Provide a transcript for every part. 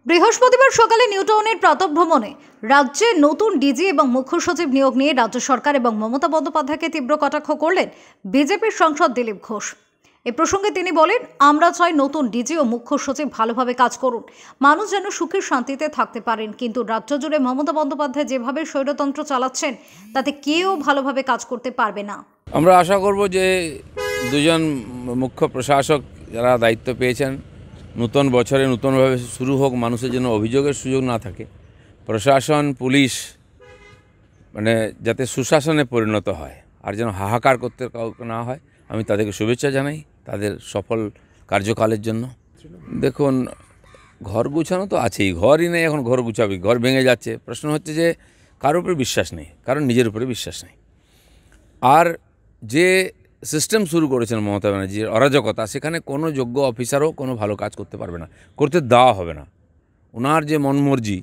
বৃহস্পতিবার সকালে নিউটাউনের প্রাতঃভ্রমণে রাজ্যে নতুন ডিজি এবং মুখ্য সচিব নিয়োগ নিয়ে রাজ্য সরকার এবং মমতা বন্দ্যোপাধ্যায়কে তীব্র কটাক্ষ করলেন বিজেপির সাংসদ দিলীপ ঘোষ। এ প্রসঙ্গে তিনি বলেন, আমরা চাই নতুন ডিজি ও মুখ্য সচিব ভালোভাবে কাজ করুন, মানুষ যেন সুখে শান্তিতে থাকতে পারেন। কিন্তু রাজ্য জুড়ে মমতা বন্দ্যোপাধ্যায় যেভাবে স্বৈরতন্ত্র চালাচ্ছেন তাতে কেউ ভালোভাবে কাজ করতে পারবে না। আমরা আশা করব যে দুজন মুখ্য প্রশাসক যারা দায়িত্ব পেয়েছেন, নতুন বছরে নতুনভাবে শুরু হোক, মানুষের জন্য অভিযোগের সুযোগ না থাকে, প্রশাসন পুলিশ মানে যাতে সুশাসনে পরিণত হয় আর যেন হাহাকার করতে না হয়। আমি তাদেরকে শুভেচ্ছা জানাই তাদের সফল কার্যকালের জন্য। দেখুন, ঘর গুছানো তো আছেই, ঘরই নেই, এখন ঘর গুছাবি, ঘর ভেঙে যাচ্ছে। প্রশ্ন হচ্ছে যে কারোর উপরে বিশ্বাস নেই, কারণ নিজের উপরে বিশ্বাস নেই। আর যে সিস্টেম শুরু করেছেন মমতা ব্যানার্জির অরাজকতা, সেখানে কোনো যোগ্য অফিসারও কোনো ভালো কাজ করতে পারবে না, করতে দেওয়া হবে না। ওনার যে মনমর্জি,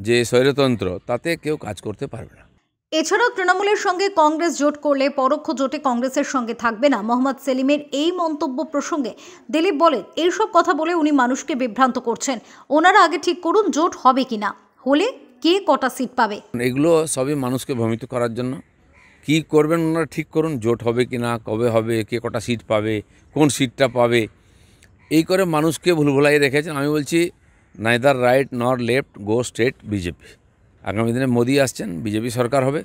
যে স্বৈরতন্ত্র, তাতে কেউ কাজ করতে পারবে না। এছাড়াও তৃণমূলের সঙ্গে কংগ্রেস জোট করলে পরোক্ষ জোটে কংগ্রেসের সঙ্গে থাকবে না। মোহাম্মদ সেলিমের এই মন্তব্য প্রসঙ্গে দিলীপ বলেন, এইসব কথা বলে উনি মানুষকে বিভ্রান্ত করছেন। ওনারা আগে ঠিক করুন জোট হবে কিনা, হলে কে কটা সিট পাবে। এগুলো সবই মানুষকে ভ্রমিত করার জন্য। কি করবেন ওনারা ঠিক করুন, জোট হবে কিনা, কবে হবে, কে কটা সিট পাবে, কোন সিটটা পাবে, এই করে মানুষকে ভুলভুলাই রেখেছেন। আমি বলছি, নাইদার রাইট নর লেফট, গো স্ট্রেট বিজেপি। আগামী দিনে মোদি আসছেন, বিজেপি সরকার হবে।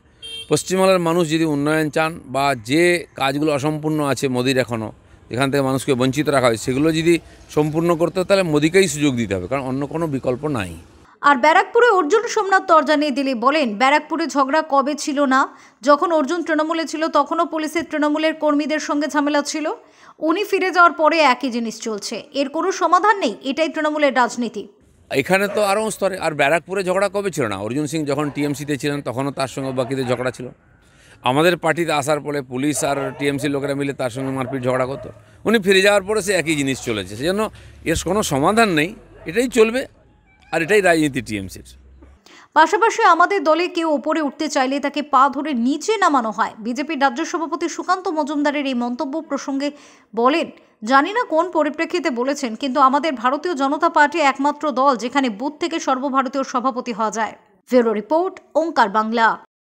পশ্চিমবাংলার মানুষ যদি উন্নয়ন চান, বা যে কাজগুলো অসম্পূর্ণ আছে মোদির এখনও, যেখান থেকে মানুষকে বঞ্চিত রাখা হয়, সেগুলো যদি সম্পূর্ণ করতে হয়, তাহলে মোদিকেই সুযোগ দিতে হবে, কারণ অন্য কোনো বিকল্প নাই। আর ব্যারাকপুরে অর্জুন সোমনাথ তরজা নিয়ে দিলীপ বলেন, ব্যারাকপুরে ঝগড়া কবে ছিল না? যখন অর্জুন তৃণমূলে ছিল তখনও পুলিশের তৃণমূলের কর্মীদের সঙ্গে ঝামেলা ছিল। উনি ফিরে যাওয়ার পরে একই জিনিস চলছে, এর কোনো সমাধান নেই। এটাই তৃণমূলের রাজনীতি। এখানে তো আরও স্তরে। আর ব্যারাকপুরে ঝগড়া কবে ছিল না? অর্জুন সিং যখন টিএমসিতে ছিলেন তখনও তার সঙ্গে বাকিদের ঝগড়া ছিল। আমাদের পার্টিতে আসার পরে পুলিশ আর টিএমসি লোকেরা মিলে তার সঙ্গে মারপিট ঝগড়া করতো। উনি ফিরে যাওয়ার পরে সে একই জিনিস চলেছে। সেজন্য এর কোনো সমাধান নেই, এটাই চলবে, আর এটাই রাজনীতি টিএমসির। পাশাপাশি আমাদের দলে কেউ ওপরে উঠতে চাইলে তাকে পা ধরে নিচে নামানো হয়। বিজেপির রাজ্য সভাপতি সুকান্ত মজুমদারের এই মন্তব্য প্রসঙ্গে বলেন, জানি না কোন পরিপ্রেক্ষিতে বলেছেন, কিন্তু আমাদের ভারতীয় জনতা পার্টি একমাত্র দল যেখানে বুথ থেকে সর্বভারতীয় সভাপতি হওয়া যায়। ব্যুরো রিপোর্ট, ওঙ্কার বাংলা।